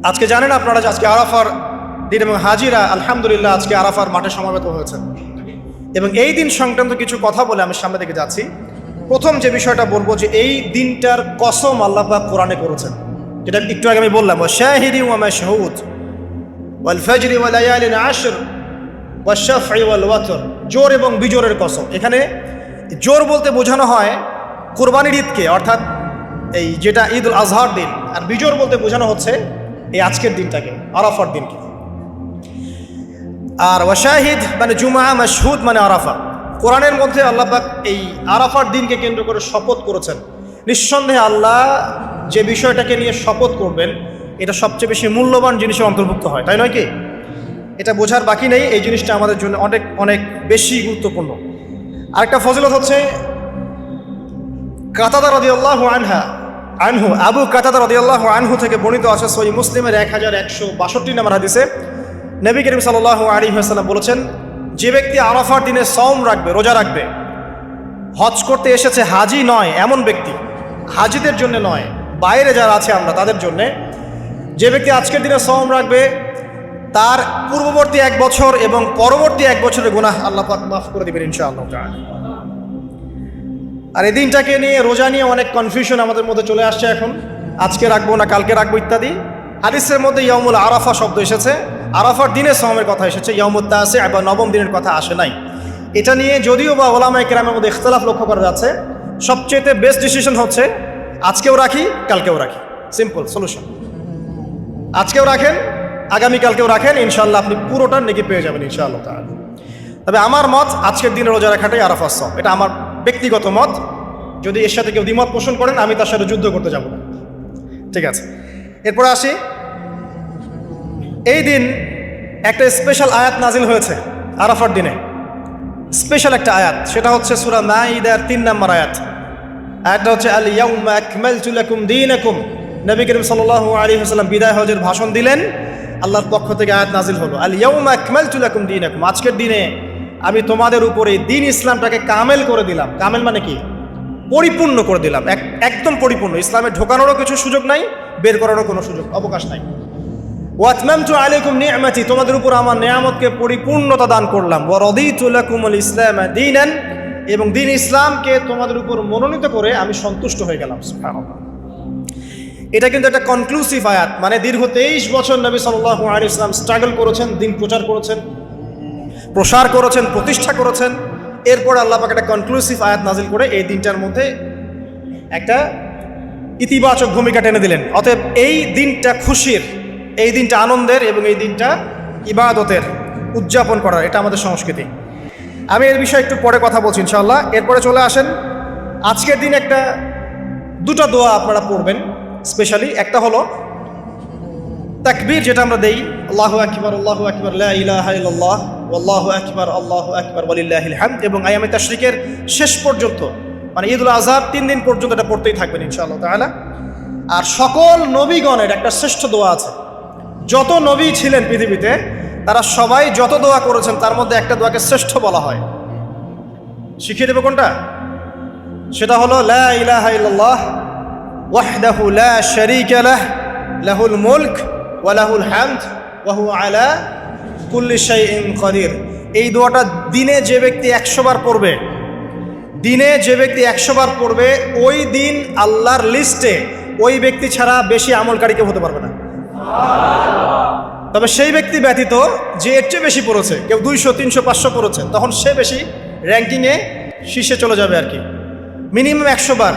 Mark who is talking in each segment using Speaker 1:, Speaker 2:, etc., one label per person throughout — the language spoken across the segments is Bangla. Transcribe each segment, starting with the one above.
Speaker 1: আজকে জানেন আপনারা যে আজকে আরাফার দিন এবং হাজিরা আলহামদুলিল্লাহ আজকে আরাফার মাঠে সমবেত হয়েছে এবং এই দিন সংক্রান্ত কিছু কথা বলে আমি সামনে দিকে যাচ্ছি। প্রথম যে বিষয়টা বলবো যে এই দিনটার কসম আল্লাহ পাক কোরআনে করেছেন, যেটা একটু আগে আমি বললাম, শাহিদি ওয়া মাশহুদ ওয়াল ফজরি ওয়া লায়ালিন আশর ওয়া শাফঈ ওয়াল ওয়াতর, জোর এবং বিজোরের কসম। এখানে জোর বলতে বোঝানো হয় কুরবানির ঈদকে, অর্থাৎ এই যেটা ঈদ উল আজহার দিন, আর বিজোর বলতে বোঝানো হচ্ছে এই আজকের দিনটাকে, আরাফার দিনকে। আর ওয়াশাহিদ মানে জুমা, মাশহুদ মানে আরাফা। কোরআনের মধ্যে আল্লাহ পাক এই আরাফার দিনকে কেন্দ্র করে শপথ করেছেন। নিঃসন্দেহে আল্লাহ যে বিষয়টাকে নিয়ে শপথ করবেন এটা সবচেয়ে বেশি মূল্যবান জিনিসের অন্তর্ভুক্ত হয়, তাই নয় কি? এটা বোঝার বাকি নেই, এই জিনিসটা আমাদের জন্য অনেক অনেক বেশি গুরুত্বপূর্ণ। আরেকটা ফজিলত হচ্ছে কাতাদা রাদিয়াল্লাহু আনহু, আবু কাতাদা রাদিয়াল্লাহু আনহু থেকে বর্ণিত আছে সহিহ মুসলিমের 1162 নম্বর হাদিসে নবী করিম সাল্লাল্লাহু আলাইহি ওয়াসাল্লাম বলেছেন, যে ব্যক্তি আরাফার দিনে সওম রাখবে, রোজা রাখবে, হজ করতে এসেছে, হাজি নয় এমন ব্যক্তি, হাজিদের জন্য নয়, বাইরে যারা আছে আমরা তাদের জন্যে, যে ব্যক্তি আজকের দিনে সওম রাখবে তার পূর্ববর্তী 1 বছর এবং পরবর্তী 1 বছরের গুনাহ আল্লাহ পাক মাফ করে দিবেন ইনশাআল্লাহ তাআলা। আর এই দিনটাকে নিয়ে, রোজা নিয়ে অনেক কনফিউশন আমাদের মধ্যে চলে আসছে এখন, আজকে রাখবো না কালকে রাখবো ইত্যাদি। হাদিসের মধ্যে ইয়াউমুল আরাফা শব্দ এসেছে, আরাফার দিনে সওমের কথা এসেছে, ইয়াউমুত তাসি বা নবম দিনের কথা আসে নাই। এটা নিয়ে যদিও বা ওলামায়ে কেরামের মধ্যে ইখতিলাফ লক্ষ্য করা যাচ্ছে, সবচেয়ে বেস্ট ডিসিশন হচ্ছে আজকেও রাখি কালকেও রাখি, সিম্পল সলিউশন। আজকেও রাখেন, আগামীকালকেও রাখেন, ইনশাআল্লাহ আপনি পুরোটা নেকি পেয়ে যাবেন ইনশাআল্লাহ তাআলা। তবে আমার মত আজকের দিনে রোজা রাখাটাই আরাফার সওম, এটা আমার ব্যক্তিগত মত। যদি এর সাথে কেউ দ্বিমত পোষণ করেন আমি তার সাথে যুদ্ধ করতে যাব না, ঠিক আছে? এরপরে আসি, এই দিন একটা স্পেশাল আয়াত নাজিল হয়েছে আরাফার দিনে, স্পেশাল একটা আয়াত, সেটা হচ্ছে সূরা মাঈদার 3 নম্বর আয়াত। আয়াতটা হচ্ছে আল ইয়াউমা আকমালতু লাকুম দীনাকুম। নবী করিম সাল্লাল্লাহু আলাইহি ওয়াসাল্লাম বিদায় হজের ভাষণ দিলেন, আল্লাহর পক্ষ থেকে আয়াত নাজিল হলো, আল ইয়াউমা আকমালতু লাকুম দীনাকুম, আজকের দিনে আমি তোমাদের উপরে দিন ইসলামটাকে কামেল করে দিলাম। কামেল মানে কি? পরিপূর্ণ করে দিলাম, একদম পরিপূর্ণ। ইসলামে ঢোকানোরও কিছু সুযোগ নাই, বের করারও কোনো সুযোগ অবকাশ নাই। ওয়া আতমামতু আলাইকুম নি'মাতি, তোমাদের উপর আমার নিয়ামতকে পরিপূর্ণতা দান করলাম। ওয়া রাদিতু লাকুমুল ইসলামা দীনান, এবং দিন ইসলামকে তোমাদের উপর মনোনীত করে আমি সন্তুষ্ট হয়ে গেলাম। সুবহানাল্লাহ। এটা কিন্তু একটা কনক্লুসিভ আয়াত, মানে দীর্ঘ 23 বছর নবী সাল্লাল্লাহু আলাইহি ওয়াসাল্লাম স্ট্রাগল করেছেন, দিন প্রচার করেছেন, প্রসার করেছেন, প্রতিষ্ঠা করেছেন। এরপর আল্লাহ পাক একটা কনক্লুসিভ আয়াত নাজিল করে এই দিনটার মধ্যে একটা ইতিবাচক ভূমিকা টেনে দিলেন। অতএব এই দিনটা খুশির, এই দিনটা আনন্দের, এবং এই দিনটা ইবাদতের, উদযাপন করার, এটা আমাদের সংস্কৃতি। আমি এর বিষয়ে একটু পরে কথা বলছি ইনশাআল্লাহ। এরপরে চলে আসেন, আজকের দিন একটা দুটো দোয়া আপনারা পড়বেন স্পেশালি। একটা হলো তাকবীর, যেটা আমরা দেই, আল্লাহু আকবার আল্লাহু আকবার লা ইলাহা ইল্লাল্লাহ আল্লাহু আকবার আল্লাহু আকবার ওয়ালিল্লাহিল হামদ, এবং আইয়ামে তাশরিকের শেষ পর্যন্ত, মানে ঈদ উল আজহার 3 দিন পর্যন্ত এটা পড়তেই থাকবেন ইনশাআল্লাহ তাআলা। আর সকল নবীগণের একটা শ্রেষ্ঠ দোয়া আছে, যত নবী ছিলেন পৃথিবীতে তারা সবাই যত দোয়া করেছেন তার মধ্যে একটা দোয়াকে শ্রেষ্ঠ বলা হয়। শিখিয়ে দেব কোনটা? সেটা হলো লা ইলাহা ইল্লাল্লাহ ওয়াহদাহু লা শারীকা লাহ লাহুল মুলক ওয়া লাহুল হামদ ওয়া হুয়া আলা কুল্লি শাইইন কাদির। এই দোয়াটা দিনে যে ব্যক্তি 100 বার পড়বে, দিনে যে ব্যক্তি 100 বার পড়বে, ওই দিন আল্লাহর লিস্টে ওই ব্যক্তি ছাড়া বেশি আমলকারী কেউ হতে পারবে না। তবে সেই ব্যক্তি ব্যতীত যে এর চেয়ে বেশি পড়েছে, কেউ 200 300 500 পড়েছে, তখন সে বেশি র্যাঙ্কিংয়ে শীর্ষে চলে যাবে আর কি। মিনিমাম 100 বার।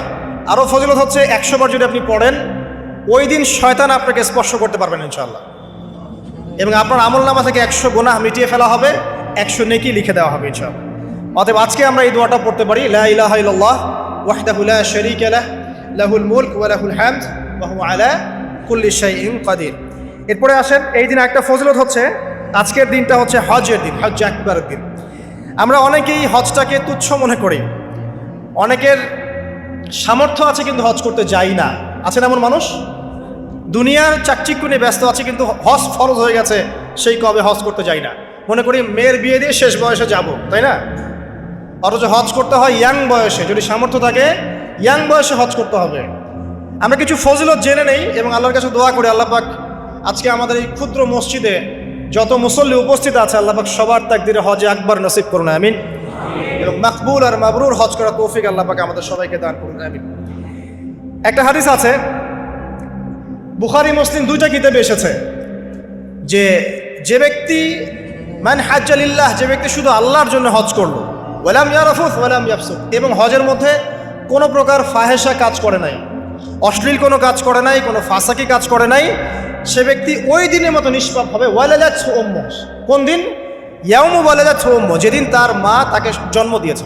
Speaker 1: আরও ফজিলত হচ্ছে 100 বার যদি আপনি পড়েন, ওই দিন শয়তান আপনাকে স্পর্শ করতে পারবেন ইনশাআল্লাহ, এবং আপনার আমলনামা থেকে 100 গুনাহ মিটিয়ে ফেলা হবে, 100 নেকি লিখে দেওয়া হবে ইনশাআল্লাহ। অতএব আজকে আমরা এই দোয়াটা পড়তে পারি, লা ইলাহা ইল্লাল্লাহ ওয়াহদাহু লা শারীকা লাহ লাহুল মুলক ওয়া লাহুল হামদ ওয়া হুয়া আলা কুল্লি শাইইন কাদির। এরপরে আসেন, এই দিন একটা ফজিলত হচ্ছে, আজকের দিনটা হচ্ছে হজের দিন, হজ আকবরের দিন। আমরা অনেকেই হজটাকে তুচ্ছ মনে করি, অনেকের সামর্থ্য আছে কিন্তু হজ করতে যাই না। আছেন এমন মানুষ? দুনিয়ার চাকচিক্য নিয়ে ব্যস্ত আছে, কিন্তু হজ ফরজ হয়ে গেছে, সেই কবে হজ করতে যাই না। মনে করি মেয়ের বিয়ে দিয়ে শেষ বয়সে যাব, তাই না? অথচ হজ করতে হয় ইয়াং বয়সে, যদি সামর্থ্য থাকে ইয়াং বয়সে হজ করতে হবে। আমরা কিছু ফজিলত জেনে নেই এবং আল্লাহর কাছে দোয়া করি, আল্লাহ পাক আজকে আমাদের এই ক্ষুদ্র মসজিদে যত মুসল্লি উপস্থিত আছে, আল্লাহ পাক সবার তাকদিরে হজে আকবার নসিব করুন, আমিন। এবং মাকবুল আর মাবরুর হজ করার তৌফিক আল্লাহ পাক আমাদের সবাইকে দান করুন, আমিন। একটা হাদিস আছে, বুখারী মুসলিম দুইটা কিতাবে এসেছে, যে ব্যক্তি মান হাজ্জা লিল্লাহ, যে ব্যক্তি শুধু আল্লাহর জন্য হজ করলো, ওয়ালাম ইয়ারফুস ওয়ালাম ইয়াফসুক, এবং হজের মধ্যে কোনো প্রকার ফাহেসা কাজ করে নাই, অশ্লীল কোনো কাজ করে নাই, কোনো ফাসাকি কাজ করে নাই, সে ব্যক্তি ওই দিনের মতো নিষ্পাপ হবে। ওয়ালাদাত উম্মু, কোন দিন? ইয়াউমু ওয়ালাদাত উম্মু, যেদিন তার মা তাকে জন্ম দিয়েছে।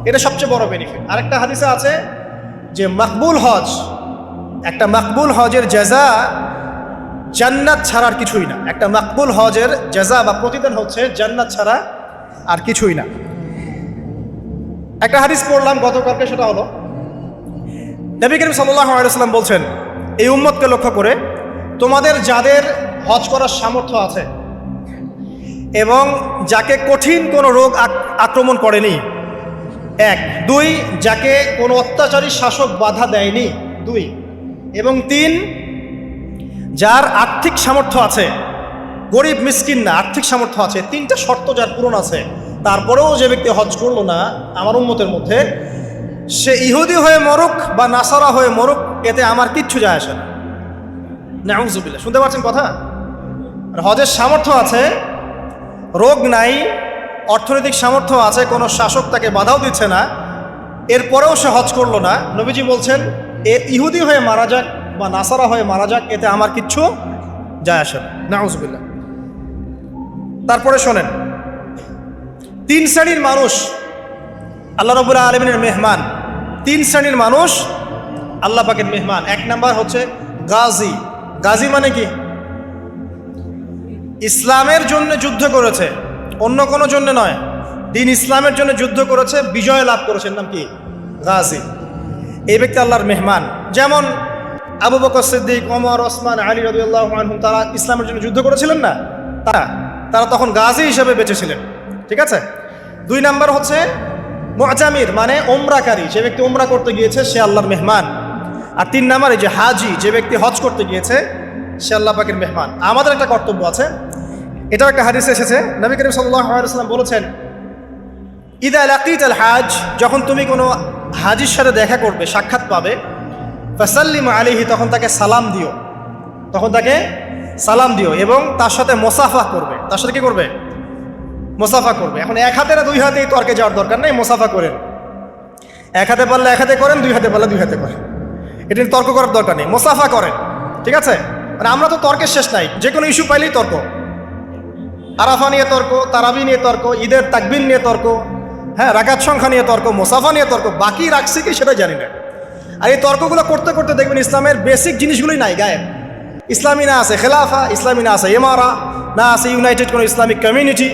Speaker 1: এটা সবচেয়ে বড় বেনিফিট। আরেকটা হাদিসে আছে যে মাকবুল হজ, একটা মাকবুল হজের জাযা জান্নাত ছাড়া আর কিছুই না। একটা মাকবুল হজের জাযা বা প্রতিদান হচ্ছে জান্নাত ছাড়া আর কিছুই না। একটা হাদিস পড়লাম গতকালকে, সেটা হলো নবী করিম সাল্লাল্লাহু আলাইহি ওয়াসাল্লাম বলছেন এই উম্মতকে লক্ষ্য করে, তোমাদের যাদের হজ করার সামর্থ্য আছে এবং যাকে কঠিন কোনো রোগ আক্রমণ করেনি, 1, 2, যাকে কোনো অত্যাচারী শাসক বাধা দেয়নি, 2, এবং 3, যার আর্থিক সামর্থ্য আছে, গরিব মিসকিন না, আর্থিক সামর্থ্য আছে, 3টা শর্ত যার পূরণ আছে, তারপরেও যে ব্যক্তি হজ করলো না আমার উম্মতের মধ্যে, সে ইহুদি হয়ে মরুক বা নাসারা হয়ে মরুক, এতে আমার কিচ্ছু যায় আসে না। নাউযুবিল্লাহ, শুনতে পাচ্ছেন কথা? হজের সামর্থ্য আছে, রোগ নাই, অর্থনৈতিক সামর্থ্য আছে, কোনো শাসক তাকে বাধাও দিচ্ছে না, এরপরেও সে হজ করলো না, নবীজি বলছেন এ ইহুদি হয়ে মারা যাক বা নাসারা হয়ে মারা যাক, এতে আমার কিচ্ছু যায় আসে না। নাউযুবিল্লাহ। তারপরে শোনেন, 3 শ্রেণীর মানুষ আল্লাহ রাব্বুল আলামিনের মেহমান। 3 শ্রেণীর মানুষ আল্লাহ পাকের মেহমান। 1 নাম্বার হচ্ছে গাজী। গাজী মানে কি? ইসলামের জন্য যুদ্ধ করেছে, অন্য কোনো জন্য নয়, দিন ইসলামের জন্য যুদ্ধ করেছে, বিজয় লাভ করেছেন, নাম কি? গাজী। এই ব্যক্তি আল্লাহর মেহমান। যেমন আবু বকর সিদ্দিক, ওমর, ওসমান, আলী রাদিয়াল্লাহু আনহুম, তারা ইসলামের জন্য যুদ্ধ করেছিলেন না? তারা তখন গাজী হিসেবে বেঁচেছিলেন। ঠিক আছে। 2 নাম্বার হচ্ছে মুআতামির, মানে ওমরাকারী, যে ব্যক্তি ওমরা করতে গিয়েছে সে আল্লাহর মেহমান। আর 3 নাম্বার এই যে হাজি, যে ব্যক্তি হজ করতে গিয়েছে সে আল্লাহ পাকের মেহমান। আমাদের একটা কর্তব্য আছে, এটাও একটা হাদিসে এসেছে, নবী করিম সাল্লাল্লাহু আলাইহি ওয়াসাল্লাম বলেছেন, ইদা লাকিতাল হাজ, যখন তুমি কোনো হাজির সাথে দেখা করবে, সাক্ষাৎ পাবে, ফাসাল্লিম আলাইহি, তখন তাকে সালাম দিও, এবং তার সাথে মোসাফা করবে। তার সাথে কি করবে? মোসাফা করবে। এখন 1 হাতে না 2 হাতেই তর্কে যাওয়ার দরকার নেই, মোসাফা করেন। 1 হাতে পারলে 1 হাতে করেন, 2 হাতে পারলে 2 হাতে করেন, এটা তর্ক করার দরকার নেই, মোসাফা করেন। ঠিক আছে। মানে আমরা তো তর্কের শেষ নাই, যে কোনো ইস্যু পাইলেই তর্ক। আরাফা নিয়ে তর্ক, তারাবি নিয়ে তর্ক, ঈদের তাকবীর নিয়ে তর্ক, হ্যাঁ, রাকাত সংখ্যা নিয়ে তর্ক, মোসাফা নিয়ে তর্ক, বাকি রাখছি কি সেটা জানি না। আর এই তর্কগুলো করতে করতে দেখবেন ইসলামের বেসিক জিনিসগুলোই নাই, গায়েব। ইসলামী না আছে খেলাফা, ইসলামী না আছে ইমারা, না আছে ইউনাইটেড কোনো ইসলামিক কমিউনিটি,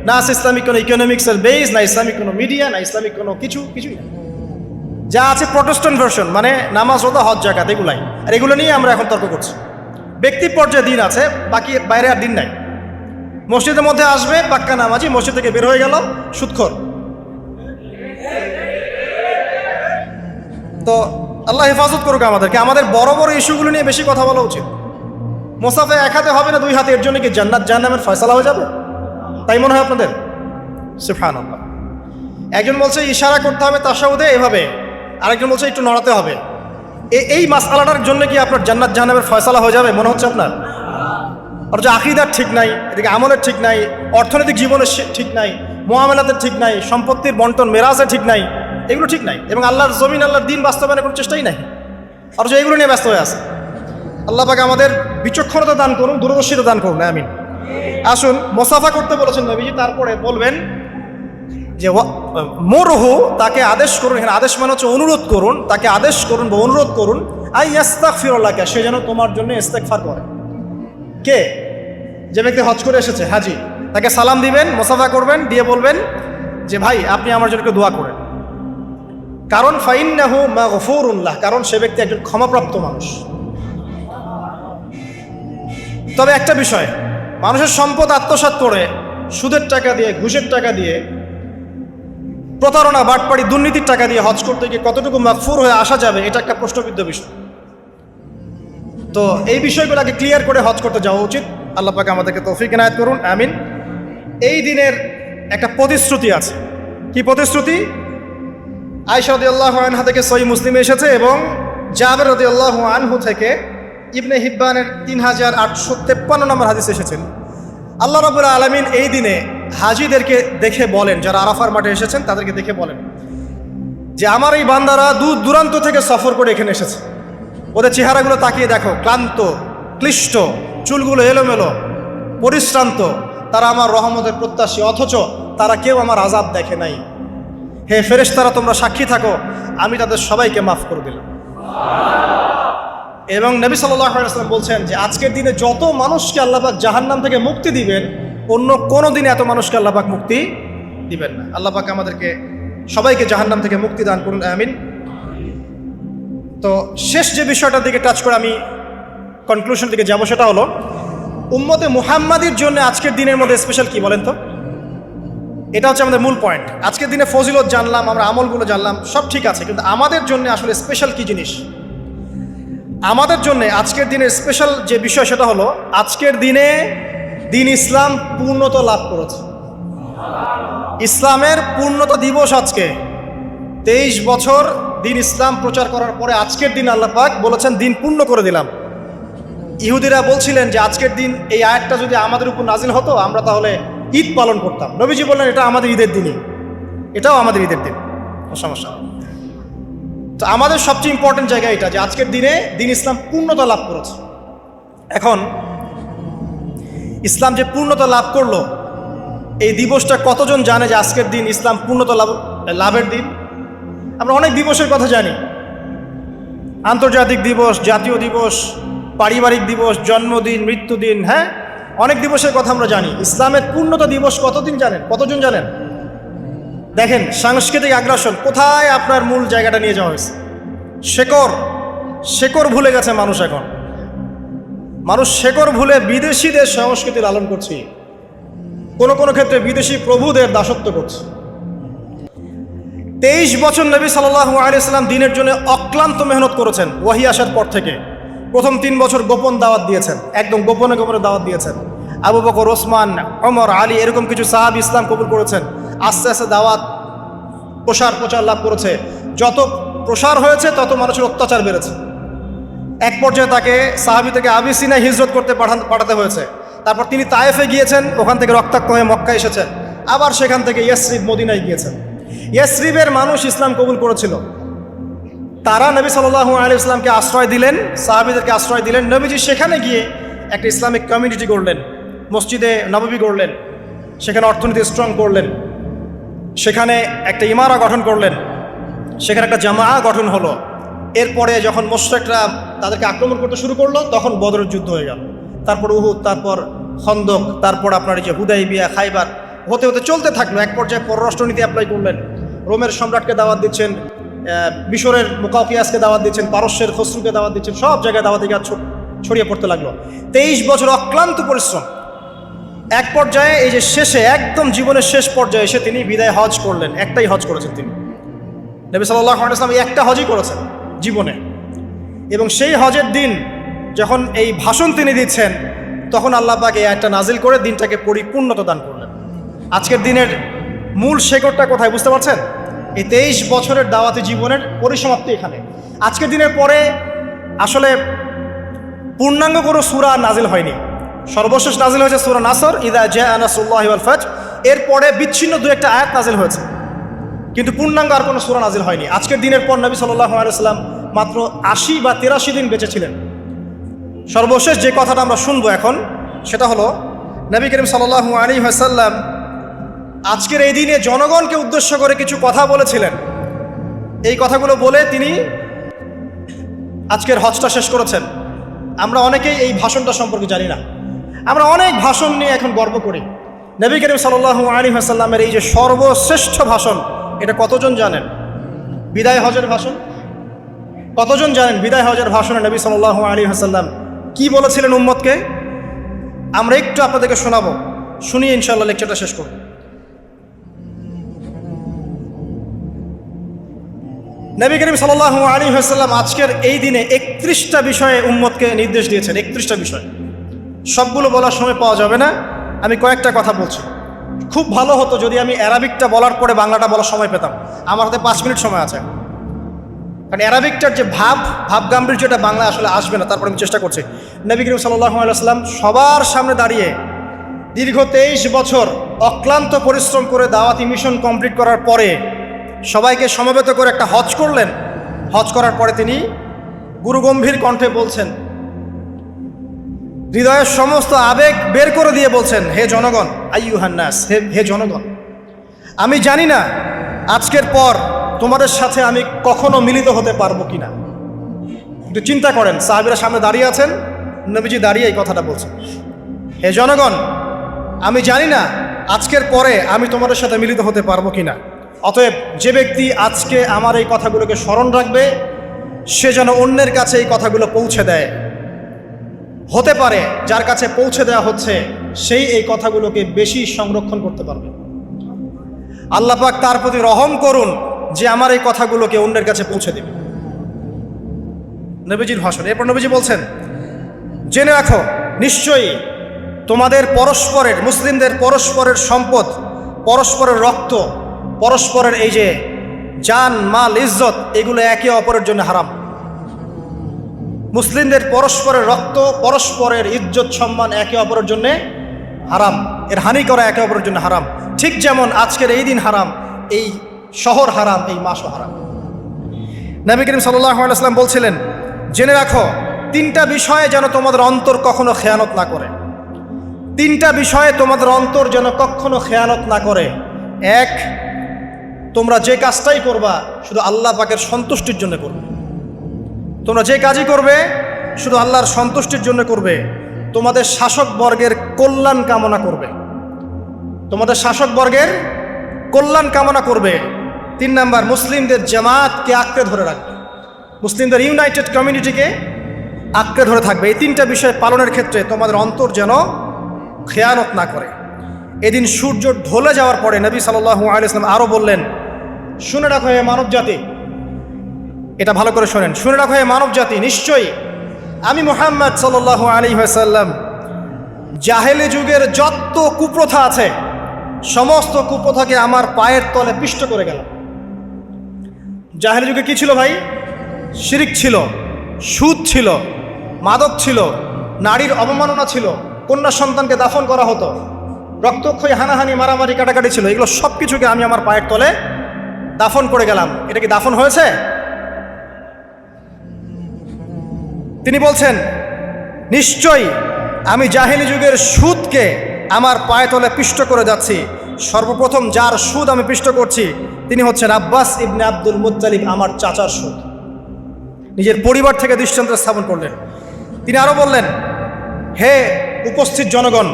Speaker 1: না আছে ইসলামিক কোনো ইকোনমিক্সের বেস, না ইসলামিক কোনো মিডিয়া, না ইসলামিক কোনো কিছুই না। যা আছে প্রটেস্ট্যান্ট ভার্সন, মানে নামাজ, রোজা, হজ, যাকাত, এগুলাই। আর এগুলো নিয়ে আমরা এখন তর্ক করছি। ব্যক্তি পর্যায়ে দিন আছে, বাকি বাইরে আর দিন নাই। মসজিদের মধ্যে আসবে পাক্কা নামাজি, মসজিদ থেকে বের হয়ে গেল সুদখোর। তো আল্লাহ হেফাজত করুক আমাদেরকে। আমাদের বড় বড় ইস্যুগুলো নিয়ে বেশি কথা বলা উচিত। মোসাফে 1 হাতে হবে না 2 হাতে, এর জন্য কি জান্নাত জাহান্নামের ফয়সালা হয়ে যাবে? তাই মনে হয় আপনাদের? সুবহানাল্লাহ। একজন বলছে ইশারা করতে হবে তাশাহুদে এভাবে, আরেকজন বলছে একটু নড়াতে হবে। এই মাসআলাটার জন্য কি আপনার জান্নাত জাহান্নামের ফয়সালা হয়ে যাবে মনে হচ্ছে আপনার? অথচ আকীদার ঠিক নাই, এদিকে আমলের ঠিক নাই, অর্থনৈতিক জীবনের ঠিক নাই, মুআমালাতের ঠিক নাই, সম্পত্তির বন্টন মেরাজের ঠিক নাই, এগুলো ঠিক নাই, এবং আল্লাহর জমিন, আল্লাহর দিন বাস্তবায়নের কোনো চেষ্টাই নাই, অথচ এগুলো নিয়ে ব্যস্ত হয়ে আছে। আল্লাহ পাক আমাদের বিচক্ষণতা দান করুন, দূরদর্শিতা দান করুন, আমিন। আসুন, মোসাফা করতে বলেছেন নবীজি, তারপরে বলবেন যে মুরহু, তাকে আদেশ করুন। এখানে আদেশ মানে হচ্ছে অনুরোধ করুন, তাকে আদেশ করুন বা অনুরোধ করুন, আই ইস্তাগফিরুল্লাহ, সে যেন তোমার জন্য ইস্তেগফার করে। কে? যে ব্যক্তি হজ করে এসেছে, হাজি, তাকে সালাম দিবেন, মোসাফা করবেন, দিয়ে বলবেন যে ভাই আপনি আমার জন্য একটু দোয়া করেন। কারণ ফাইন্নাহু মাগফুরুন লাহ, কারণ সে ব্যক্তি একজন ক্ষমাপ্রাপ্ত মানুষ। তবে একটা বিষয়, মানুষের সম্পদ আত্মসাৎ করে সুদের টাকা দিয়ে, ঘুষের টাকা দিয়ে, প্রতারণা, বাটপাড়ি, দুর্নীতির টাকা দিয়ে হজ করতে গিয়ে কতটুকু মাগফুর হয়ে আসা যাবে, এটা একটা প্রশ্নবিদ্ধ বিষয়। তো এই বিষয়গুলোকে ক্লিয়ার করে হজ করতে যাওয়া উচিত। আল্লাহ পাক আমাদেরকে তৌফিক ইনায়াত করুন, আমিন। এই দিনের একটা প্রতিশ্রুতি আছে। কি প্রতিশ্রুতি? আয়েশা রাদিয়াল্লাহু আনহা থেকে সহিহ মুসলিমে এসেছে এবং জাবের রাদিয়াল্লাহু আনহু থেকে ইবনে হিব্বানের 3853 নম্বর হাদিস এসেছেন। আল্লাহ রাব্বুল আলামিন এই দিনে হাজিদেরকে দেখে বলেন, যারা আরাফার মাঠে এসেছেন তাদেরকে দেখে বলেন যে আমার এই বান্দারা দূর দূরান্ত থেকে সফর করে এখানে এসেছে, ওদের চেহারাগুলো তাকিয়ে দেখো, ক্লান্ত, ক্লিষ্ট, চুলগুলো এলোমেলো, পরিশ্রান্ত, তারা আমার রহমতের প্রত্যাশী, অথচ তারা কেউ আমার আযাব দেখে নাই। হে ফেরেশতারা, তোমরা সাক্ষী থাকো, আমি তাদের সবাইকে মাফ করে দিলাম। এবং নবী সাল্লাল্লাহু আলাইহি ওয়াসাল্লাম বলছেন যে আজকের দিনে যত মানুষকে আল্লাহ পাক জাহান্নাম থেকে মুক্তি দিবেন, অন্য কোনো দিনে এত মানুষকে আল্লাহ পাক মুক্তি দিবেন না। আল্লাহ পাক আমাদেরকে সবাইকে জাহান্নাম থেকে মুক্তি দান করুন, আমিন। তো শেষ যে বিষয়টার দিকে টাচ করে আমি কনক্লুশন দিকে যাব, সেটা হলো উম্মতে মুহাম্মাদির জন্য আজকের দিনের মধ্যে স্পেশাল কি বলেন তো? এটা হচ্ছে আমাদের মূল পয়েন্ট। আজকের দিনে ফজিলত জানলাম, আমরা আমলগুলো জানলাম, সব ঠিক আছে, কিন্তু আমাদের জন্য আসলে স্পেশাল কি জিনিস? আমাদের জন্য আজকের দিনের স্পেশাল যে বিষয় সেটা হলো আজকের দিনে দিন ইসলাম পূর্ণতা লাভ করেছে। ইসলামের পূর্ণতা দিবস আজকে। 23 বছর দিন ইসলাম প্রচার করার পরে আজকের দিন আল্লাহ পাক বলেছেন দিন পূর্ণ করে দিলাম। ইহুদিরা বলছিলেন যে আজকের দিন এই আয়াতটা যদি আমাদের উপর নাজিল হতো আমরা তাহলে ঈদ পালন করতাম। নবীজি বললেন এটা আমাদের ঈদের দিনই, এটাও আমাদের ঈদের দিন, সমস্যা। তো আমাদের সবচেয়ে ইম্পর্টেন্ট জায়গা এটা যে আজকের দিনে দিন ইসলাম পূর্ণতা লাভ করেছে। এখন ইসলাম যে পূর্ণতা লাভ করলো, এই দিবসটা কতজন জানে যে আজকের দিন ইসলাম পূর্ণতা লাভের দিন? আমরা অনেক দিবসের কথা জানি, আন্তর্জাতিক দিবস, জাতীয় দিবস, পারিবারিক দিবস, জন্মদিন, মৃত্যুদিন, হ্যাঁ, অনেক দিবসের কথা আমরা জানি। ইসলামের পূর্ণতা দিবস কতদিন জানেন? কতজন জানেন? দেখেন সাংস্কৃতিক আগ্রাসন কোথায় আপনার মূল জায়গাটা নিয়ে যাওয়া হয়েছে। শেকড় ভুলে গেছে মানুষ। এখন মানুষ শেকড় ভুলে বিদেশিদের সংস্কৃতি লালন করছে, কোনো কোনো ক্ষেত্রে বিদেশি প্রভুদের দাসত্ব করছে। 23 বছর নবী সাল্লাল্লাহু আলাইহি সাল্লাম দিনের জন্য অক্লান্ত মেহনত করেছেন। ওয়াহি আসার পর থেকে প্রথম 3 বছর গোপন দাওয়াত দিয়েছেন, একদম গোপনে গোপনে দাওয়াত দিয়েছেন। আবু বকর, ওসমান, ওমর, আলী এরকম কিছু সাহাবী ইসলাম কবুল করেছেন। আস্তে আস্তে দাওয়াত প্রচার লাভ করেছে। যত প্রসার হয়েছে তত মানুষের অত্যাচার বেড়েছে। এক পর্যায়ে তাকে সাহাবী থেকে আবিসিনায় হিজরত করতে পাঠাতে হয়েছে। তারপর তিনি তায়েফে গিয়েছেন, ওখান থেকে রক্তাক্ত হয়ে মক্কা এসেছেন। আবার সেখান থেকে ইয়াসরিব, মদিনায় গিয়েছেন। ইয়াসরিবের মানুষ ইসলাম কবুল করেছিল। তারা নবী সাল্লাল্লাহু আলাইহি ওয়াসাল্লামকে আশ্রয় দিলেন, সাহাবীদেরকে আশ্রয় দিলেন। নবীজি সেখানে গিয়ে একটা ইসলামিক কমিউনিটি গড়লেন, মসজিদে নববী গড়লেন, সেখানে অর্থনীতি স্ট্রং করলেন, সেখানে একটা ইমারা গঠন করলেন, সেখানে একটা জামা গঠন হলো। এরপরে যখন মুশরিকরা তাদেরকে আক্রমণ করতে শুরু করলো তখন বদরের যুদ্ধ হয়ে গেল, তারপর উহুদ, তারপর খন্দক, তারপর আপনার এই যে হুদাইবিয়া, খাইবার, হতে হতে চলতে থাকলো। এক পর্যায়ে পররাষ্ট্রনীতি অ্যাপ্লাই করলেন, রোমের সম্রাটকে দাওয়াত দিচ্ছেন, মিশরের মুকাউকিয়াসকে দাওয়াত দিচ্ছেন, পারস্যের খসরুকে দাওয়াত দিচ্ছেন, সব জায়গায় দাওয়াতি কাজ ছড়িয়ে পড়তে লাগলো। 23 বছর অক্লান্ত পরিশ্রম। এক পর্যায়ে এই যে শেষে একদম জীবনের শেষ পর্যায়ে এসে তিনি বিদায় হজ করলেন। একটাই হজ করেছেন তিনি, নবী সাল্লাল্লাহু আলাইহি ওয়াসাল্লাম একটা হজই করেছেন জীবনে। এবং সেই হজের দিন যখন এই ভাষণ তিনি দিচ্ছেন তখন আল্লাহ পাক এই আয়াতটা নাজিল করে দিনটাকে পরিপূর্ণতা দান করলেন। আজকের দিনের মূল শেকড়টা কোথায় বুঝতে পারছেন? এই 23 বছরের দাওয়াতি জীবনের পরিসমাপ্তি এখানে। আজকের দিনের পরে আসলে পূর্ণাঙ্গ কোনো সূরা নাজিল হয়নি। সর্বশেষ নাজিল হয়েছে সূরা নাসর, ইযা জাআ নাসরুল্লাহি ওয়াল ফাতহ। এরপরে বিচ্ছিন্ন দু একটা আয়াত নাজিল হয়েছে, কিন্তু পূর্ণাঙ্গ আর কোনো সূরা নাজিল হয়নি। আজকের দিনের পর নবী সাল্লাল্লাহু আলাইহি ওয়াসাল্লাম মাত্র 80 বা 83 দিন বেঁচে ছিলেন। সর্বশেষ যে কথাটা আমরা শুনবো এখন সেটা হলো নবী করিম সাল্লাল্লাহু আলাইহি ওয়াসাল্লাম আজকের এই দিনে জনগণকে উদ্দেশ্য করে কিছু কথা বলেছিলেন। এই কথাগুলো বলে তিনি আজকের হজটা শেষ করেছেন। আমরা অনেকেই এই ভাষণটা সম্পর্কে জানি না। আমরা অনেক ভাষণ নিয়ে এখন গর্ব করি। নবী করিম সাল্লাল্লাহু আলাইহি ওয়াসাল্লামের এই যে সর্বশ্রেষ্ঠ ভাষণ, এটা কতজন জানেন? বিদায় হজের ভাষণ। কতজন জানেন বিদায় হজের ভাষণে নবী সাল্লাল্লাহু আলাইহি ওয়াসাল্লাম কি বলেছিলেন উম্মতকে? আমরা একটু আপনাদেরকে শোনাবো, শুনিয়ে ইনশাআল্লাহ লেকচারটা শেষ করব। নবী করিম সাল্লাল্লাহু আলাইহি ওয়াসাল্লাম আজকের এই দিনে 31টা বিষয়ে উম্মতকে নির্দেশ দিয়েছেন। 31টা বিষয়, সবগুলো বলার সময় পাওয়া যাবে না, আমি কয়েকটা কথা বলছি। খুব ভালো হতো যদি আমি অ্যারাবিকটা বলার পরে বাংলাটা বলার সময় পেতাম। আমার হাতে 5 মিনিট সময় আছে, কারণ অ্যারাবিকটার যে ভাব গাম্ভীর্যটা বাংলা আসলে আসবে না। তারপর আমি চেষ্টা করছি। নবী করিম সাল্লাল্লাহু আলাইহি ওয়াসাল্লাম সবার সামনে দাঁড়িয়ে দীর্ঘ 23 বছর অক্লান্ত পরিশ্রম করে দাওয়াতি মিশন কমপ্লিট করার পরে সবাইকে সমবেত করে একটা হজ করলেন। হজ করার পরে তিনি গুরুগম্ভীর কণ্ঠে বলছেন, হৃদয়ের সমস্ত আবেগ বের করে দিয়ে বলছেন, হে জনগণ, আইয়ুহান নাস, হে জনগণ, আমি জানি না আজকের পর তোমাদের সাথে আমি কখনো মিলিত হতে পারবো কিনা। একটু চিন্তা করেন, সাহাবীরা সামনে দাঁড়িয়ে আছেন, নবীজি দাঁড়িয়ে এই কথাটা বলছেন, হে জনগণ, আমি জানি না আজকের পরে আমি তোমাদের সাথে মিলিত হতে পারবো কিনা। অতএব যে ব্যক্তি আজকে আমার এই কথাগুলোকে স্মরণ রাখবে, সে যেন অন্যের কাছে এই কথাগুলো পৌঁছে দেয়। হতে পারে যার কাছে পৌঁছে দেওয়া হচ্ছে সেই এই কথাগুলোকে বেশি সংরক্ষণ করতে পারবে। আল্লাহ পাক তার প্রতি রহম করুন যে আমার এই কথাগুলোকে অন্যের কাছে পৌঁছে দেবে। নবীজির ভাষণ। এরপর নবীজি বলছেন, জেনে রাখো, নিশ্চয়ই তোমাদের পরস্পরের, মুসলিমদের পরস্পরের সম্পদ, পরস্পরের রক্ত, পরস্পরের এই যে জান, মাল, ইজ্জত, এগুলো একে অপরের জন্য হারাম। মুসলিমদের পরস্পরের রক্ত, পরস্পরের ইজ্জত, সম্মান একে অপরের জন্য হারাম। এর হানি করা একে অপরের জন্য হারাম। ঠিক যেমন আজকের এই দিন হারাম, এই শহর হারাম, এই মাসও হারাম। নবী করিম সাল্লাল্লাহু আলাইহি ওয়াসাল্লাম বলছিলেন, জেনে রাখো 3টা বিষয়ে যেন তোমাদের অন্তর কখনো খেয়ানত না করে। 3টা বিষয়ে তোমাদের অন্তর যেন কখনো খেয়ানত না করে। 1, তোমরা যে কাজটাই করবা শুধু আল্লাহ পাকের সন্তুষ্টির জন্য করবে। তোমরা যে কাজই করবে শুধু আল্লাহর সন্তুষ্টির জন্য করবে। তোমাদের শাসক বর্গের কল্যাণ কামনা করবে। তোমাদের শাসক বর্গের কল্যাণ কামনা করবে। 3 নাম্বার, মুসলিমদের জামাতকে আঁকড়ে ধরে রাখবে। মুসলিমদের ইউনাইটেড কমিউনিটিকে আঁকড়ে ধরে থাকবে। এই 3টা বিষয় পালনের ক্ষেত্রে তোমাদের অন্তর যেন খেয়ানত না করে। এদিন সূর্য ঢলে যাওয়ার পরে নবী সাল্লাল্লাহু আলাইহি ওয়াসাল্লাম আরও বললেন, শুনে রাখো হে মানব জাতি, এটা ভালো করে শোনেন, শুনে রাখো হে মানব জাতি, নিশ্চয়ই আমি মুহাম্মদ সাল্লাল্লাহু আলাইহি ওয়াসাল্লাম জাহেলি যুগের যত কুপ্রথা আছে সমস্ত কুপ্রথাকে আমার পায়ের তলে পিষ্ট করে গেলাম। জাহেলি যুগে কি ছিল ভাই? শিরিক ছিল, সুদ ছিল, মাদক ছিল, নারীর অবমাননা ছিল, কন্যা সন্তানকে দাফন করা হতো, রক্তক্ষয়ী, হানাহানি, মারামারি, কাটাকাটি ছিল। এগুলো সব কিছুকে আমি আমার পায়ের তলে দাফন করে গেলাম। এটা কি দাফন হয়েছে? তিনি বলছেন, নিশ্চয়ই আমি জাহেলি যুগের সুদকে আমার পায়ে তলে পিষ্ট করে যাচ্ছি। সর্বপ্রথম যার সুদ আমি পিষ্ট করছি তিনি হচ্ছেন আব্বাস ইবনে আব্দুল মুত্তালিব, আমার চাচার সুদ। নিজের পরিবার থেকে দৃষ্টান্ত স্থাপন করলেন। তিনি আরও বললেন, হে উপস্থিত জনগণ,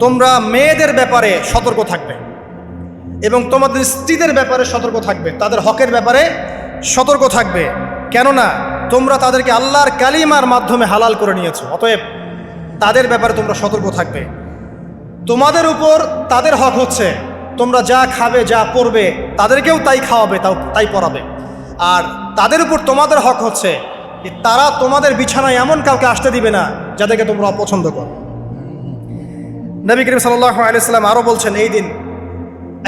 Speaker 1: তোমরা মেয়েদের ব্যাপারে সতর্ক থাকবে এবং তোমাদের স্ত্রীদের ব্যাপারে সতর্ক থাকবে, তাদের হকের ব্যাপারে সতর্ক থাকবে, কেননা তোমরা তাদেরকে আল্লাহর কালিমার মাধ্যমে হালাল করে নিয়েছো। অতএব তাদের ব্যাপারে তোমরা সতর্ক থাকবে। তোমাদের উপর তাদের হক হচ্ছে তোমরা যা খাবে, যা পরবে, তাদেরকেও তাই খাওয়াবে, তাই পরাবে। আর তাদের উপর তোমাদের হক হচ্ছে তারা তোমাদের বিছানায় এমন কাউকে আসতে দিবে না যাদেরকে তোমরা অপছন্দ করো। নবী করিম সাল্লাল্লাহু আলাইহি ওয়াসাল্লাম আরও বলছেন, এই দিন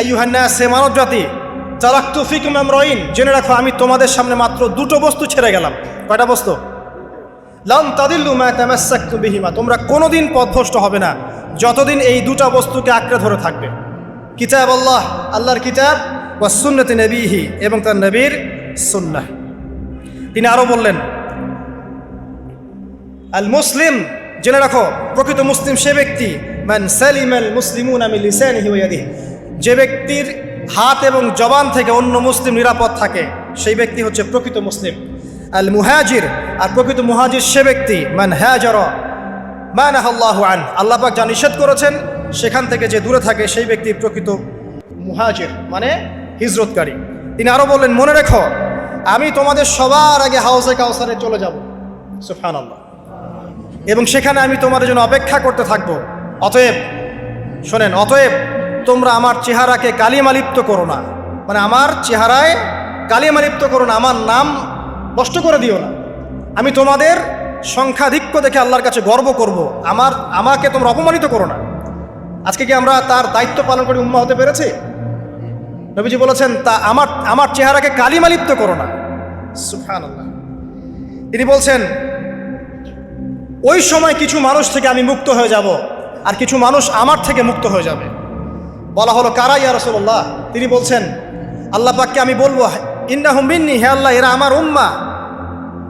Speaker 1: আইয়ুহান নাস, হে মানব জাতি, তারাকতু ফিকুম আমরাইন, জেনে রাখো আমি তোমাদের সামনে মাত্র 2টো বস্তু ছেড়ে গেলাম। কয়টা বস্তু? লান তাদিল্লু মা তামাসসাকতুম বিহিমা, তোমরা কোনোদিন পথভ্রষ্ট হবে না যতদিন এই 2টা বস্তুকে আঁকড়ে ধরে থাকবে। কিতাব আল্লাহ, আল্লাহর কিতাব, ওয়া সুন্নতি নবীহি, এবং তার নবীর সুন্নাহ। তিনি আরও বললেন, আল মুসলিম, জেনে রাখো প্রকৃত মুসলিম সে ব্যক্তি, মান সালিমাল মুসলিমুনা মিন লিসানিহি ওয়া ইয়াদিহি, যে ব্যক্তির হাত এবং জবান থেকে অন্য মুসলিম নিরাপদ থাকে সেই ব্যক্তি হচ্ছে প্রকৃত মুসলিম। আল মুহাজির, আর প্রকৃত মুহাজির সে ব্যক্তি, মান হাজারা মা নাহাল্লাহু আন, আল্লাহ পাক যা নিষেধ করেছেন সেখান থেকে যে দূরে থাকে সেই ব্যক্তি প্রকৃত মুহাজির, মানে হিজরতকারী। তিনি আরও বললেন, মনে রেখো আমি তোমাদের সবার আগে হাউজে কাউসারে চলে যাব, সুবহানাল্লাহ, এবং সেখানে আমি তোমাদের জন্য অপেক্ষা করতে থাকবো। অতএব শোনেন, অতএব তোমরা আমার চেহারাকে কালিমালিপ্ত করো না, মানে আমার চেহারায় কালিমা লিপ্ত করো না, আমার নাম নষ্ট করে দিও না। আমি তোমাদের সংখ্যাধিক্য দেখে আল্লাহর কাছে গর্ব করব, আমাকে তোমরা অপমানিত করো না। আজকে কি আমরা তার দায়িত্ব পালন করে উম্মাহ হতে পেরেছি? নবীজি বলেছেন, তা আমার চেহারাকে কালিমা লিপ্ত করো না। সুবহানাল্লাহ। তিনি বলছেন, ওই সময় কিছু মানুষ থেকে আমি মুক্ত হয়ে যাব, আর কিছু মানুষ আমার থেকে মুক্ত হয়ে যাবে। বলা হলো, কারা ইয়া রাসূলুল্লাহ? তিনি বলছেন, আল্লাহ পাককে আমি বলবো, ইন্নাহুম মিন্নি, হে আল্লাহ এরা আমার উম্মাহ,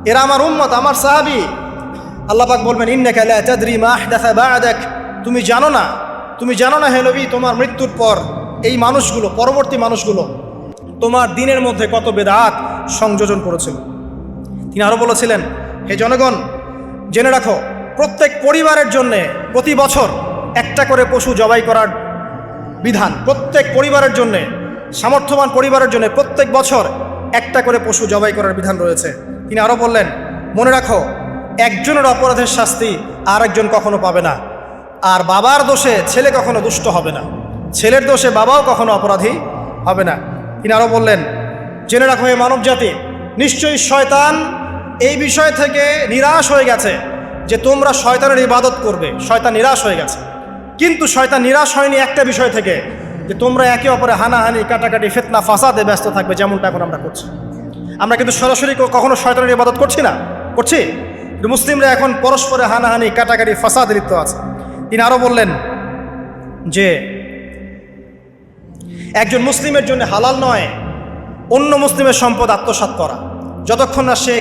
Speaker 1: এরা আমার উম্মত, আমার সাহাবী। আল্লাহ পাক বলবেন, ইন্নাকা লা তাদরি মা আহদাসা বা'দাক, তুমি জানো না হে নবী, তোমার মৃত্যুর পর এই মানুষগুলো, পরবর্তী মানুষগুলো তোমার দিনের মধ্যে কত বেদাত সংযোজন করেছিল। তিনি আরো বলেছিলেন, হে জনগণ জেনে রাখো, প্রত্যেক পরিবারের জন্যে প্রতি বছর একটা করে পশু জবাই করার বিধান, প্রত্যেক পরিবারের জন্যে, সামর্থ্যবান পরিবারের জন্য প্রত্যেক বছর একটা করে পশু জবাই করার বিধান রয়েছে। তিনি আরো বললেন, মনে রাখো, একজনের অপরাধের শাস্তি আর একজন কখনো পাবে না, আর বাবার দোষে ছেলে কখনো দুষ্ট হবে না, ছেলের দোষে বাবাও কখনো অপরাধী হবে না। তিনি আরো বললেন, জেনে রাখো হে মানব জাতি, নিশ্চয়ই শয়তান এই বিষয় থেকে নিরাশ হয়ে গেছে যে তোমরা শয়তানের ইবাদত করবে। শয়তান নিরাশ হয়ে গেছে, কিন্তু শয়তান নিরাশ হয়নি একটা বিষয় থেকে, যে তোমরা একে অপরে হানাহানি, কাটাকাটি, ফিতনা, ফাসাদে ব্যস্ত থাকবে, যেমনটা এখন আমরা করছি। আমরা কিন্তু সরাসরি কখনো শয়তানের ইবাদত করছি? মুসলিমরা এখন পরস্পরে হানাহানি, কাটাকাটি, ফাসাদে লিপ্ত আছে। তিনি আরো বললেন যে একজন মুসলিমের জন্য হালাল নয় অন্য মুসলিমের সম্পদ আত্মসাৎ করা, যতক্ষণ না সে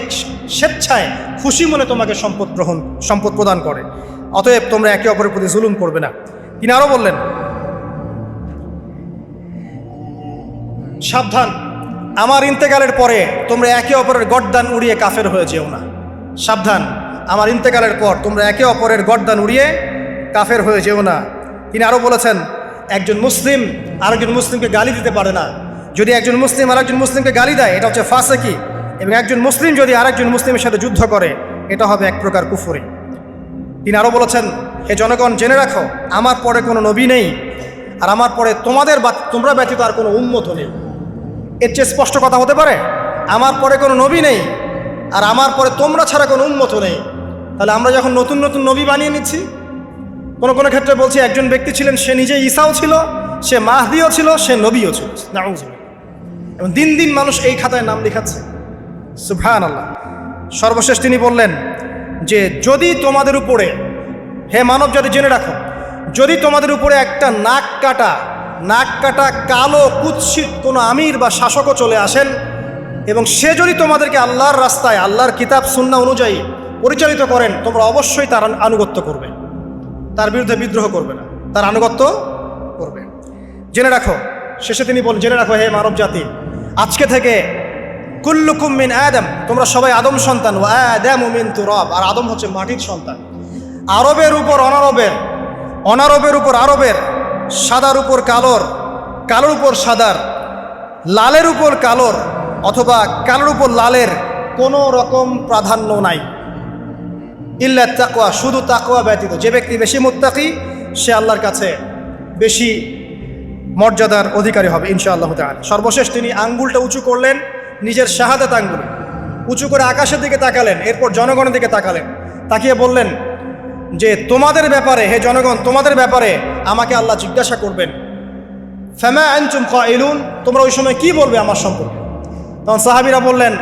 Speaker 1: স্বেচ্ছায় খুশি মনে তোমাকে সম্পদ প্রদান করে। অতএব তোমরা একে অপরের প্রতি জুলুম করবে না। তিনি আরো বললেন, সাবধান, আমার ইন্তেকালের পরে তোমরা একে অপরের গর্দান উড়িয়ে কাফের হয়ে যেও না। সাবধান, আমার ইন্তেকালের পর তোমরা একে অপরের গর্দান উড়িয়ে কাফের হয়ে যেও না। তিনি আরো বলেছেন, একজন মুসলিম আরেকজন মুসলিমকে গালি দিতে পারে না। যদি একজন মুসলিম আরেকজন মুসলিমকে গালি দেয়, এটা হচ্ছে ফাসিকি। এবং একজন মুসলিম যদি আরেকজন মুসলিমের সাথে যুদ্ধ করে, এটা হবে এক প্রকার কুফরি। তিনি আরো বলেছেন, হে জনগণ জেনে রাখো, আমার পরে কোনো নবী নেই, আর আমার পরে তোমরা ব্যতীত আর কোনো উম্মত নেই। এর চেয়ে স্পষ্ট কথা হতে পারে? আমার পরে কোনো নবী নেই, আর আমার পরে তোমরা ছাড়া কোনো উম্মত নেই। তাহলে আমরা যখন নতুন নতুন নবী বানিয়ে নিচ্ছি, কোনো কোনো ক্ষেত্রে বলছি একজন ব্যক্তি ছিলেন, সে নিজে ঈসাও ছিল, সে মাহদিও ছিল, সে নবীও ছিল। নাউযুবিল্লাহ। এবং দিন দিন মানুষ এই খাতায় নাম লেখাচ্ছে। সুবহানাল্লাহ। সর্বশেষ তিনি বললেন যে, যদি তোমাদের উপরে, হে মানব জাতি জেনে রাখো, যদি তোমাদের উপরে একটা নাক কাটা কালো কুৎসিত কোনো আমির বা শাসকও চলে আসেন, এবং সে যদি তোমাদেরকে আল্লাহর রাস্তায়, আল্লাহর কিতাব সুন্নাহ অনুযায়ী পরিচালিত করেন, তোমরা অবশ্যই তার আনুগত্য করবে, তার বিরুদ্ধে বিদ্রোহ করবে না, তার আনুগত্য করবে। জেনে রাখো, শেষে তিনি বলেন, জেনে রাখো হে মানব জাতি, আজকে থেকে কুল্লুকুম মিন আদম, তোমরা সবাই আদম সন্তান, ওয়া আদামু মিন তুরাব, আর আদম হচ্ছে মাটির সন্তান। আরবের উপর অনারবের, অনারবের উপর আরবের, সাদার উপর কালোর, কালোর উপর সাদার, লালের উপর কালোর, অথবা কালোর উপর লালের কোনো রকম প্রাধান্য নাই। ইল্লা তাকওয়া, শুধু তাকওয়া ব্যতীত। যে ব্যক্তি বেশি মুত্তাকি, সে আল্লাহর কাছে বেশি মর্যাদার অধিকারী হবে ইনশাআল্লাহ তাআলা। সর্বশেষ তিনি আঙ্গুলটা উঁচু করলেন, নিজের শাহাদাত আঙ্গুল উঁচু করে আকাশের দিকে তাকালেন, এরপর জনগণের দিকে তাকালেন, তাকিয়ে বললেন যে, তোমাদের ব্যাপারে, হে জনগণ, তোমাদের ব্যাপারে আমাকে আল্লাহ জিজ্ঞাসা করবেন। ফামা আনতুম কাইলুন, তোমরা ওই সময় কি বলবে আমার সম্পর্কে? তখন সাহাবীরা বললেন,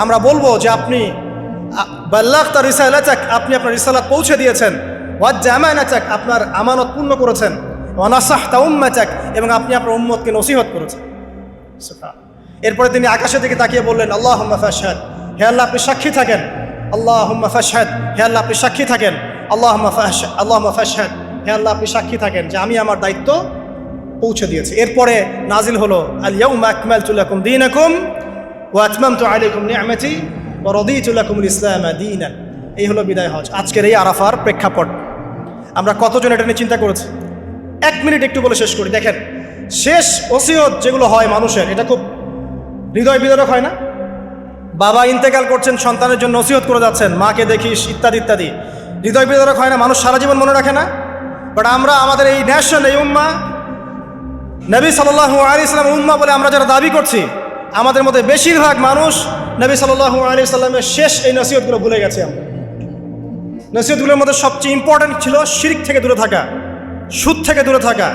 Speaker 1: আমরা বলবো যে আপনি বাল্লাগতা রিসালাতাক, আপনি আপনার রিসালাত পৌঁছে দিয়েছেন, ওয়া জামানাতাক, আপনার আমানত পূর্ণ করেছেন, ওয়া নাসাহতা উম্মাতাক, এবং আপনি আপনার উম্মতকে নসিহত করেছেন। এরপরে তিনি আকাশের দিকে তাকিয়ে বললেন, আল্লাহুম্মা ফাশহাদ, হে আল্লাহ আপনি সাক্ষী থাকেন। আল্লাহুম্মা ফাশহাদ, হে আল্লাহ আপনি সাক্ষী থাকেন। আল্লাহুম্মা ফাশহাদ, হে আল্লাহ আপনি সাক্ষী থাকেন যে আমি আমার দায়িত্ব পৌঁছে দিয়েছি। এরপরে নাজিল হলো, আল ইয়াউমা আকমালতু লাকুম দীনাকুম ওয়া আতমামতু আলাইকুম নি'মাতি ওয়া রাদিতু লাকুমুল ইসলামা দীনান। এই হলো বিদায় হজ, আজকের এই আরাফার প্রেক্ষাপট। আমরা কতজন এটা নিয়ে চিন্তা করেছি? 1 মিনিট একটু বলে শেষ করি। দেখেন, শেষ ওসিয়ত যেগুলো হয় মানুষের, এটা খুব হৃদয় বিদারক হয় না? বাবা ইন্তেকাল করছেন, সন্তানের জন্য ওসিয়ত করে যাচ্ছেন, মাকে দেখিস, ইত্যাদি ইত্যাদি। হৃদয় বিদারক হয় না? মানুষ সারা জীবন মনে রাখে না? বাট আমরা আমাদের এই ন্যাশন, এই উম্মাহ, নবী সাল্লাল্লাহু আলাইহি ওয়াসাল্লাম উম্মাহ বলে আমরা যারা দাবি করছি, আমাদের মধ্যে বেশিরভাগ মানুষ নবী সাল্লাল্লাহু আলাইহি সাল্লামের শেষ এই নসিহতগুলো ভুলে গেছে। আমরা নসিহতগুলোর মধ্যে সবচেয়ে ইম্পর্টেন্ট ছিল শিরক থেকে দূরে থাকা, সুদ থেকে দূরে থাকা,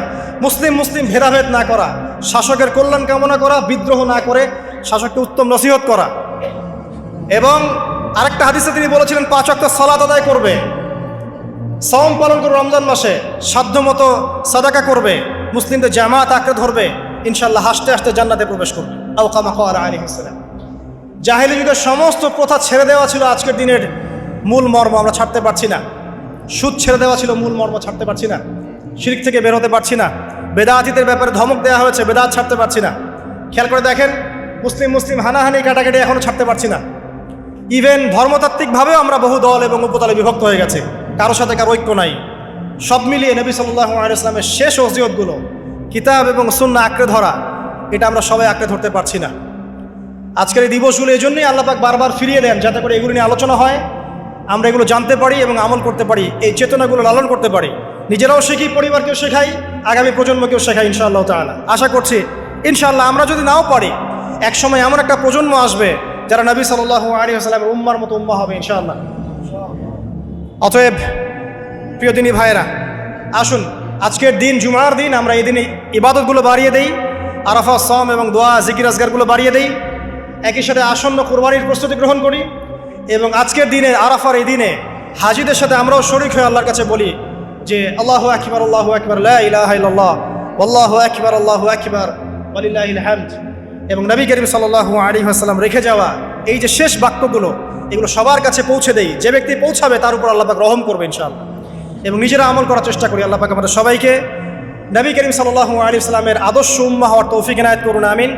Speaker 1: মুসলিম ভেদাভেদ না করা, শাসকের কল্যাণ কামনা করা, বিদ্রোহ না করে শাসককে উত্তম নসিহত করা। এবং আরেকটা হাদিসে তিনি বলেছিলেন 5 ওয়াক্ত সালাত আদায় করবে, সওম পালন করবে, রমজান মাসে সাধ্যমতো সাদাকা করবে, মুসলিমদের জামাত আঁকড়ে ধরবে, ইনশাল্লাহ হাসতে হাসতে জান্নাতে প্রবেশ করবে। আও কামা ক্বালা আলাইহিস সালাম। জাহেলি যুগের সমস্ত প্রথা ছেড়ে দেওয়া ছিল আজকের দিনের মূল মর্ম, আমরা ছাড়তে পারছি না। সুদ ছেড়ে দেওয়া ছিল মূল মর্ম, ছাড়তে পারছি না। শিরক থেকে বের হতে পারছি না। বেদাতীদের ব্যাপারে ধমক দেওয়া হয়েছে, বেদাত ছাড়তে পারছি না। খেয়াল করে দেখেন, মুসলিম হানাহানি কাটাকাটি এখনও ছাড়তে পারছি না। ইভেন ধর্মতাত্ত্বিকভাবেও আমরা বহু দল এবং উপদলে বিভক্ত হয়ে গেছে, কারোর সাথে কারো ঐক্য নাই। সব মিলিয়ে নবী সাল্লাল্লাহু আলাইহি ওয়াসাল্লামের শেষ ওসিয়তগুলো, কিতাব এবং সুন্নাহ আঁকড়ে ধরা, এটা আমরা সবাই আঁকড়ে ধরতে পারছি না। আজকের এই দিবসগুলো এই জন্যই আল্লাহ পাক বারবার ফিরিয়ে দেন, যাতে করে এগুলো নিয়ে আলোচনা হয়, আমরা এগুলো জানতে পারি এবং আমল করতে পারি, এই চেতনাগুলো লালন করতে পারি, নিজেরাও শিখি, পরিবারকেও শেখাই, আগামী প্রজন্মকেও শেখাই ইনশাআল্লাহ তাআলা। আশা করছি ইনশাআল্লাহ আমরা যদি নাও পারি, এক সময় এমন একটা প্রজন্ম আসবে যারা নবী সাল্লাল্লাহু আলাইহি ওয়াসাল্লামের উম্মার মতো উম্মাহ হবে ইনশাআল্লাহ। অতএব প্রিয় দিনী ভাইয়েরা, আসুন আজকের দিন, জুমার দিন, আমরা এই দিনে ইবাদতগুলো বাড়িয়ে দেই, আরাফা, সওম এবং দোয়া, জিকির আজগারগুলো বাড়িয়ে দেই, একই সাথে আসন্ন কুরবানির প্রস্তুতি গ্রহণ করি, এবং আজকের দিনে, আরাফার এই দিনে হাজিদের সাথে আমরাও শরীক হয়ে আল্লাহর কাছে বলি যে আল্লাহু আকবার, আল্লাহু আকবার, লা ইলাহা ইল্লাল্লাহ, আল্লাহু আকবার, আল্লাহু আকবার, ওয়ালিল্লাহিল হামদ। এবং নবী করিম সাল্লাল্লাহু আলাইহি ওয়াসাল্লাম রেখে যাওয়া এই যে শেষ বাক্যগুলো, এগুলো সবার কাছে পৌঁছে দেই। যে ব্যক্তি পৌঁছাবে তার উপর আল্লাহ পাক রহম করবে ইনশাআল্লাহ। এবং নিজেরা আমল করার চেষ্টা করি। আল্লাহ পাক আমাদের সবাইকে নবী করিম সাল্লাল্লাহু আলাইহি ওয়াসাল্লামের আদর্শ উম্মাহ হওয়ার তৌফিক এনায়েত করুন, আমিন।